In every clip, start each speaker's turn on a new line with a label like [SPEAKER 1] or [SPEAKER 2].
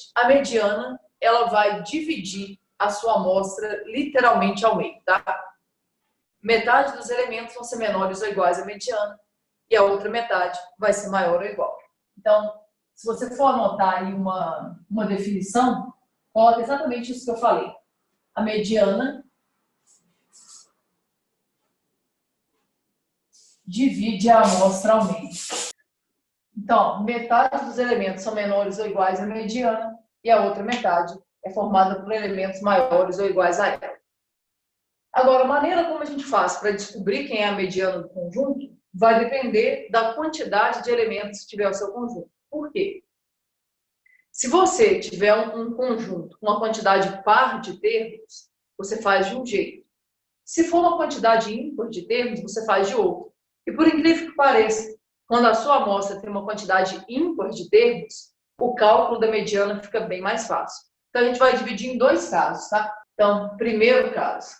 [SPEAKER 1] seguinte, a mediana, ela vai dividir a sua amostra literalmente ao meio, tá? Metade dos elementos vão ser menores ou iguais à mediana e a outra metade vai ser maior ou igual. Então, se você for anotar aí uma definição, coloca exatamente isso que eu falei. A mediana divide a amostra ao meio. Então, metade dos elementos são menores ou iguais à mediana e a outra metade é formada por elementos maiores ou iguais a ela. Agora, a maneira como a gente faz para descobrir quem é a mediana do conjunto vai depender da quantidade de elementos que tiver o seu conjunto. Por quê? Se você tiver um conjunto com uma quantidade par de termos, você faz de um jeito. Se for uma quantidade ímpar de termos, você faz de outro. E por incrível que pareça, quando a sua amostra tem uma quantidade ímpar de termos, o cálculo da mediana fica bem mais fácil. Então, a gente vai dividir em dois casos, tá? Então, primeiro caso.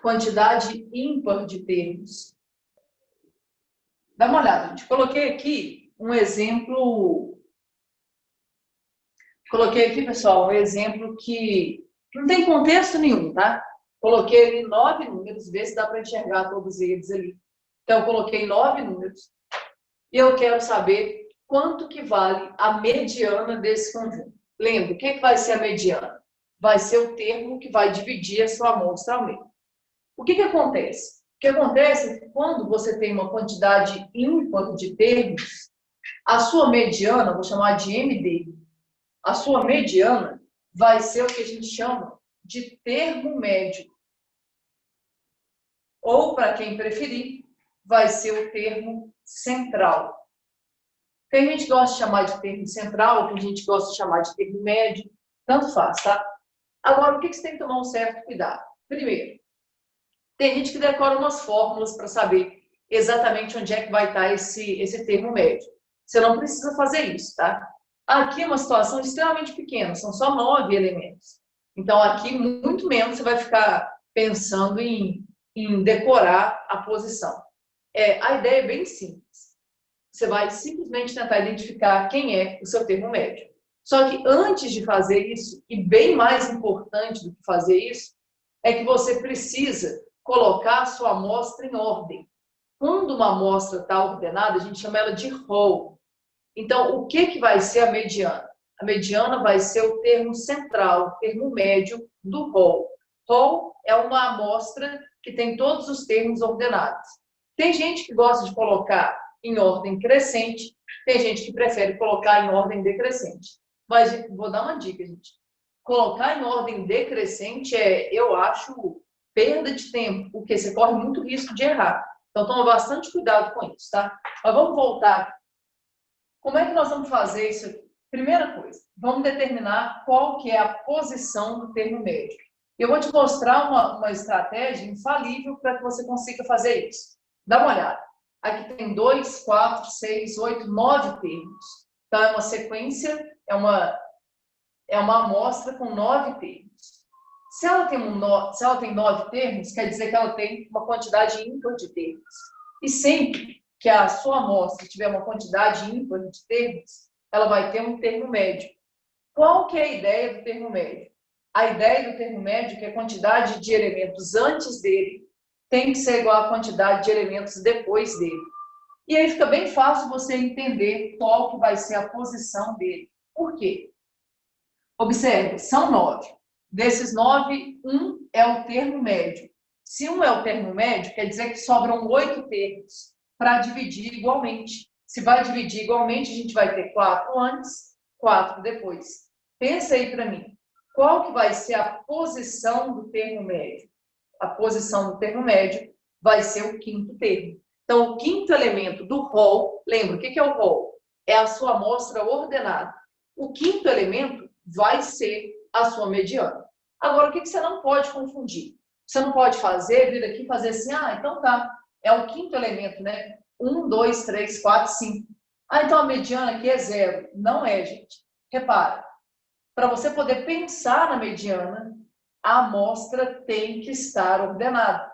[SPEAKER 1] Quantidade ímpar de termos. Dá uma olhada, gente. Coloquei aqui um exemplo. Coloquei aqui, pessoal, um exemplo que não tem contexto nenhum, tá? Coloquei ali 9 números, vê se dá para enxergar todos eles ali. Então, eu coloquei 9 números e eu quero saber quanto que vale a mediana desse conjunto. Lembra, o que vai ser a mediana? Vai ser o termo que vai dividir a sua amostra ao meio. O que acontece? O que acontece é que quando você tem uma quantidade ímpar de termos, a sua mediana, vou chamar de MD, a sua mediana vai ser o que a gente chama de termo médio. Ou, para quem preferir, vai ser o termo central. Tem gente que gosta de chamar de termo central, tem gente que gosta de chamar de termo médio, tanto faz, tá? Agora, o que você tem que tomar um certo cuidado? Primeiro, tem gente que decora umas fórmulas para saber exatamente onde é que vai estar esse termo médio. Você não precisa fazer isso, tá? Aqui é uma situação extremamente pequena, são só 9 elementos. Então, aqui, muito menos você vai ficar pensando em decorar a posição. A ideia é bem simples. Você vai simplesmente tentar identificar quem é o seu termo médio. Só que antes de fazer isso, e bem mais importante do que fazer isso, é que você precisa colocar a sua amostra em ordem. Quando uma amostra está ordenada, a gente chama ela de rol. Então, o que vai ser a mediana? A mediana vai ser o termo central, o termo médio do rol. Rol é uma amostra que tem todos os termos ordenados. Tem gente que gosta de colocar em ordem crescente, tem gente que prefere colocar em ordem decrescente. Mas vou dar uma dica, gente. Colocar em ordem decrescente eu acho, perda de tempo, porque você corre muito risco de errar. Então, toma bastante cuidado com isso, tá? Mas vamos voltar. Como é que nós vamos fazer isso aqui? Primeira coisa, vamos determinar qual que é a posição do termo médio. Eu vou te mostrar uma estratégia infalível para que você consiga fazer isso. Dá uma olhada. Aqui tem 2, 4, 6, 8, 9 termos. Então, é uma sequência, é uma amostra com 9 termos. Se ela tem 9 termos, quer dizer que ela tem uma quantidade ímpar de termos. E sempre que a sua amostra tiver uma quantidade ímpar de termos, ela vai ter um termo médio. Qual que é a ideia do termo médio? A ideia do termo médio é que a quantidade de elementos antes dele tem que ser igual à quantidade de elementos depois dele. E aí fica bem fácil você entender qual que vai ser a posição dele. Por quê? Observe, são 9. Desses 9, 1 é o termo médio. Se 1 é o termo médio, quer dizer que sobram 8 termos para dividir igualmente. Se vai dividir igualmente, a gente vai ter 4 antes, 4 depois. Pensa aí para mim. Qual que vai ser a posição do termo médio? A posição do termo médio vai ser o quinto termo. Então, o quinto elemento do rol, lembra, o que é o rol? É a sua amostra ordenada. O quinto elemento vai ser a sua mediana. Agora, o que você não pode confundir? Você não pode vir aqui e fazer assim, então tá, é o quinto elemento, né? 1, 2, 3, 4, 5. Então a mediana aqui é 0. Não é, gente. Repara, para você poder pensar na mediana, a amostra tem que estar ordenada.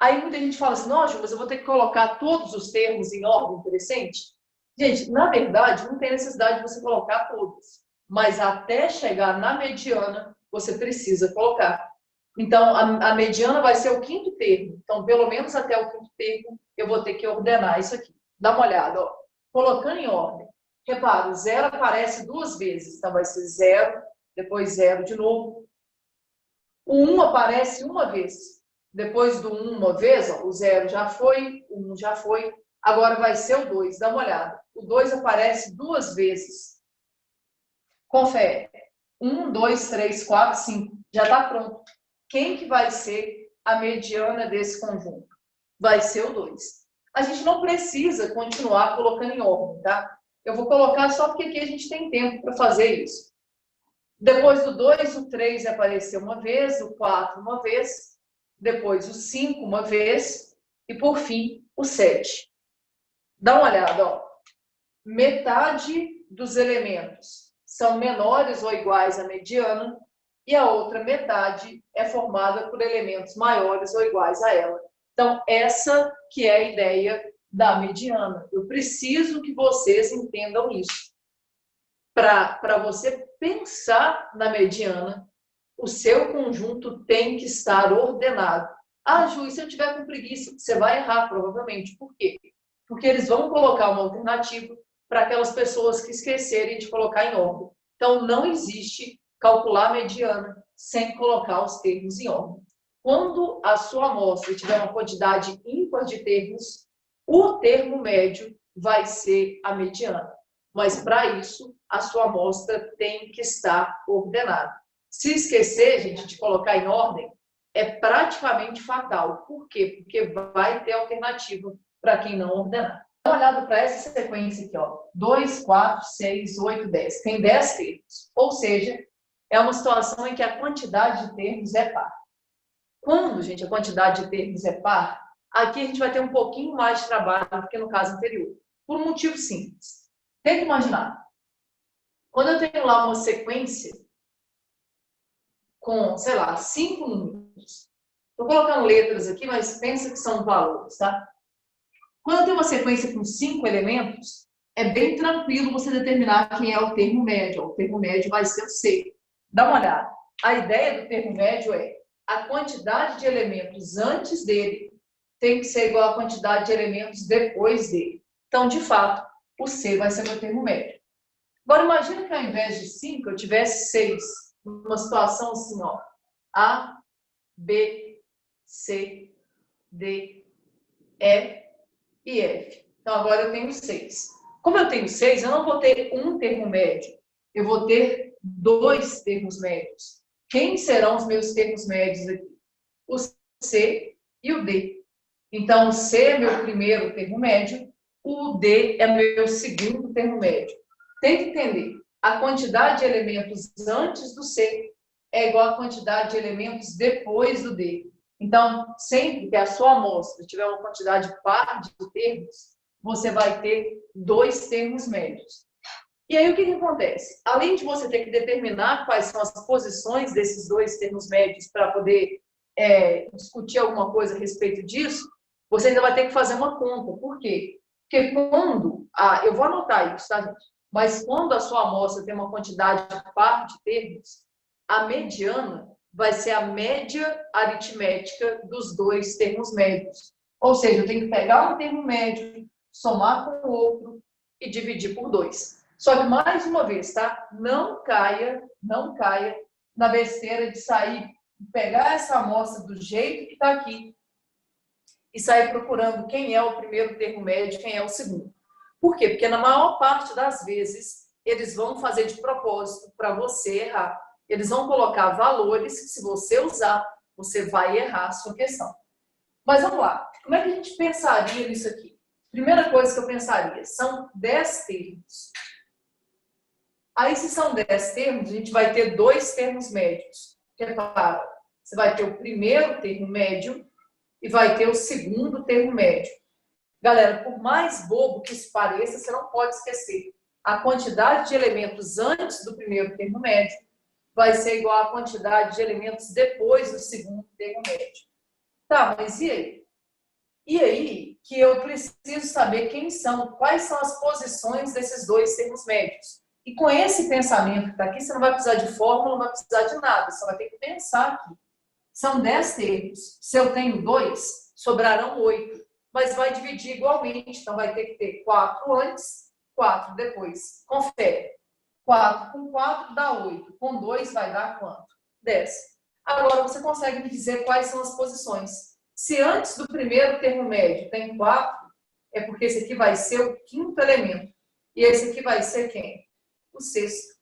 [SPEAKER 1] Aí muita gente fala assim, nossa, mas eu vou ter que colocar todos os termos em ordem crescente? Gente, na verdade, não tem necessidade de você colocar todas, mas até chegar na mediana, você precisa colocar. Então, a mediana vai ser o quinto termo. Então, pelo menos até o quinto termo, eu vou ter que ordenar isso aqui. Dá uma olhada, ó. Colocando em ordem. Repara, o zero aparece duas vezes. Então, vai ser zero, depois zero de novo. O 1 aparece uma vez. Depois do 1 uma vez, ó, o 0 já foi, o 1 já foi. Agora vai ser o 2. Dá uma olhada. O 2 aparece duas vezes. Confere. 1, 2, 3, 4, 5. Já está pronto. Quem que vai ser a mediana desse conjunto? Vai ser o 2. A gente não precisa continuar colocando em ordem, tá? Eu vou colocar só porque aqui a gente tem tempo para fazer isso. Depois do 2, o 3 apareceu uma vez, o 4 uma vez, depois o 5 uma vez e, por fim, o 7. Dá uma olhada, ó. Metade dos elementos são menores ou iguais à mediana e a outra metade é formada por elementos maiores ou iguais a ela. Então, essa que é a ideia da mediana. Eu preciso que vocês entendam isso. Para você pensar na mediana, o seu conjunto tem que estar ordenado. Ah, Ju, e se eu tiver com preguiça? Você vai errar, provavelmente. Por quê? Porque eles vão colocar uma alternativa para aquelas pessoas que esquecerem de colocar em ordem. Então, não existe calcular a mediana sem colocar os termos em ordem. Quando a sua amostra tiver uma quantidade ímpar de termos, o termo médio vai ser a mediana. Mas, para isso, a sua amostra tem que estar ordenada. Se esquecer, gente, de colocar em ordem, é praticamente fatal. Por quê? Porque vai ter alternativa para quem não ordenar. Dá uma olhada para essa sequência aqui, ó. 2, 4, 6, 8, 10. Tem 10 termos. Ou seja, é uma situação em que a quantidade de termos é par. Quando, gente, a quantidade de termos é par, aqui a gente vai ter um pouquinho mais de trabalho do que no caso anterior. Por um motivo simples. Tenta imaginar. Quando eu tenho lá uma sequência com, sei lá, 5 números. Estou colocando letras aqui, mas pensa que são valores, tá? Quando eu tenho uma sequência com 5 elementos, é bem tranquilo você determinar quem é o termo médio. O termo médio vai ser o C. Dá uma olhada. A ideia do termo médio é a quantidade de elementos antes dele tem que ser igual à quantidade de elementos depois dele. Então, de fato, o C vai ser meu termo médio. Agora, imagina que ao invés de 5, eu tivesse 6. Uma situação assim, ó. A, B, C, D, E e F. Então, agora eu tenho 6. Como eu tenho 6, eu não vou ter um termo médio. Eu vou ter 2 termos médios. Quem serão os meus termos médios aqui? O C e o D. Então, o C é meu primeiro termo médio, o D é meu segundo termo médio. Tem que entender, a quantidade de elementos antes do C é igual à quantidade de elementos depois do D. Então, sempre que a sua amostra tiver uma quantidade par de termos, você vai ter 2 termos médios. E aí, o que acontece? Além de você ter que determinar quais são as posições desses 2 termos médios para poder discutir alguma coisa a respeito disso, você ainda vai ter que fazer uma conta. Por quê? Porque quando... eu vou anotar isso, tá, gente? Mas quando a sua amostra tem uma quantidade par de termos, a mediana vai ser a média aritmética dos 2 termos médios. Ou seja, eu tenho que pegar um termo médio, somar com o outro e dividir por 2. Só que, mais uma vez, tá? Não caia na besteira de sair, pegar essa amostra do jeito que está aqui e sair procurando quem é o primeiro termo médio, quem é o segundo. Por quê? Porque na maior parte das vezes eles vão fazer de propósito para você errar. Eles vão colocar valores que, se você usar, você vai errar a sua questão. Mas vamos lá. Como é que a gente pensaria nisso aqui? Primeira coisa que eu pensaria, são 10 termos. Aí, se são 10 termos, a gente vai ter 2 termos médios. Repara, você vai ter o primeiro termo médio e vai ter o segundo termo médio. Galera, por mais bobo que isso pareça, você não pode esquecer. A quantidade de elementos antes do primeiro termo médio vai ser igual à quantidade de elementos depois do segundo termo médio. Tá, mas e aí? E aí, que eu preciso saber quais são as posições desses dois termos médios. E com esse pensamento que está aqui, você não vai precisar de fórmula, não vai precisar de nada, você vai ter que pensar aqui. São 10 termos. Se eu tenho 2, sobrarão 8. Mas vai dividir igualmente, então vai ter que ter 4 antes, 4 depois. Confere. 4 com 4 dá 8. Com 2 vai dar quanto? 10. Agora você consegue me dizer quais são as posições. Se antes do primeiro termo médio tem 4, é porque esse aqui vai ser o quinto elemento. E esse aqui vai ser quem? O sexto.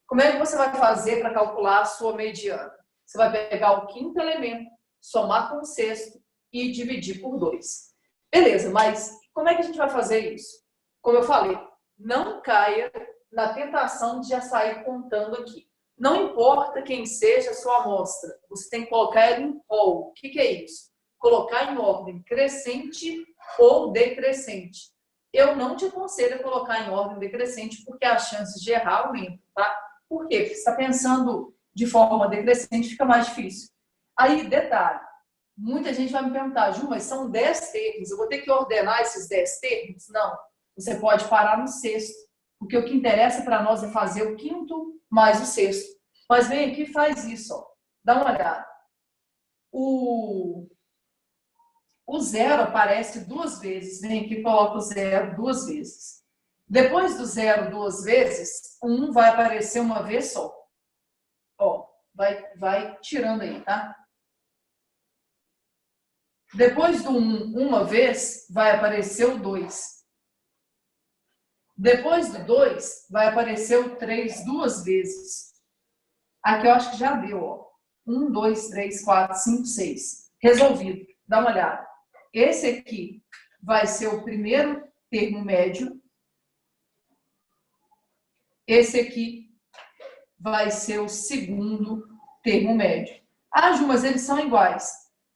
[SPEAKER 1] Como é que você vai fazer para calcular a sua mediana? Você vai pegar o quinto elemento, somar com o sexto e dividir por 2. Beleza, mas como é que a gente vai fazer isso? Como eu falei, não caia na tentação de já sair contando aqui. Não importa quem seja a sua amostra, você tem que colocar ela em rol. O que é isso? Colocar em ordem crescente ou decrescente. Eu não te aconselho a colocar em ordem decrescente, porque as chances de errar aumentam, tá? Por quê? Porque você está pensando de forma decrescente, fica mais difícil. Aí, detalhe, muita gente vai me perguntar, Ju, mas são 10 termos, eu vou ter que ordenar esses 10 termos? Não, você pode parar no sexto, porque o que interessa para nós é fazer o quinto mais o sexto. Mas vem aqui e faz isso, ó. Dá uma olhada. O zero aparece 2 vezes. Vem aqui e coloca o zero 2 vezes. Depois do zero 2 vezes, o 1 vai aparecer uma vez só. Ó, vai tirando aí, tá? Depois do 1, uma vez, vai aparecer o 2. Depois do 2, vai aparecer o 3 2 vezes. Aqui eu acho que já deu, ó. 1, 2, 3, 4, 5, 6. Resolvido. Dá uma olhada. Esse aqui vai ser o primeiro termo médio. Esse aqui vai ser o segundo termo médio. Ah, Ju, mas eles são iguais.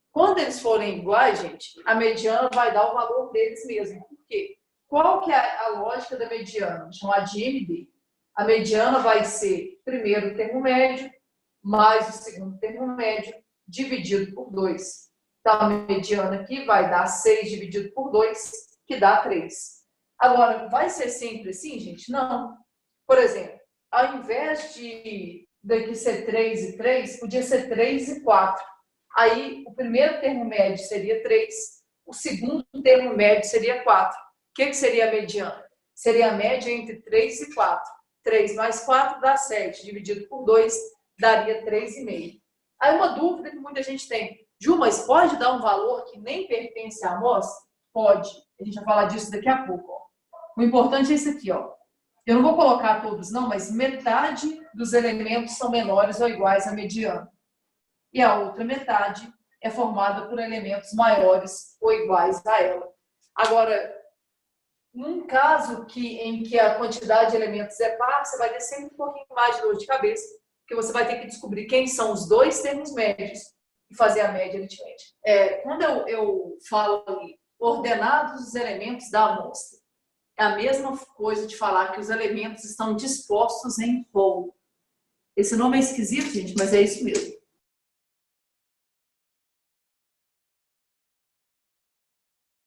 [SPEAKER 1] Quando eles forem iguais, gente, a mediana vai dar o valor deles mesmo. Por quê? Qual que é a lógica da mediana? Vou chamar de MD. A mediana vai ser primeiro termo médio mais o segundo termo médio dividido por 2. Então, a mediana aqui vai dar 6 dividido por 2, que dá 3. Agora, vai ser sempre assim, gente? Não. Por exemplo, ao invés de daqui ser 3 e 3, podia ser 3 e 4. Aí, o primeiro termo médio seria 3, o segundo termo médio seria 4. O que seria a mediana? Seria a média entre 3 e 4. 3 mais 4 dá 7, dividido por 2, daria 3,5. Aí, uma dúvida que muita gente tem. Ju, mas pode dar um valor que nem pertence à amostra? Pode. A gente vai falar disso daqui a pouco. Ó. O importante é isso aqui, ó. Eu não vou colocar todos não, mas metade dos elementos são menores ou iguais à mediana. E a outra metade é formada por elementos maiores ou iguais a ela. Agora, num caso em que a quantidade de elementos é par, você vai ter sempre um pouquinho mais de dor de cabeça, porque você vai ter que descobrir quem são os dois termos médios e fazer a média aritmética. Quando eu falo ali, ordenados os elementos da amostra, é a mesma coisa de falar que os elementos estão dispostos em rol. Esse nome é esquisito, gente, mas é isso mesmo.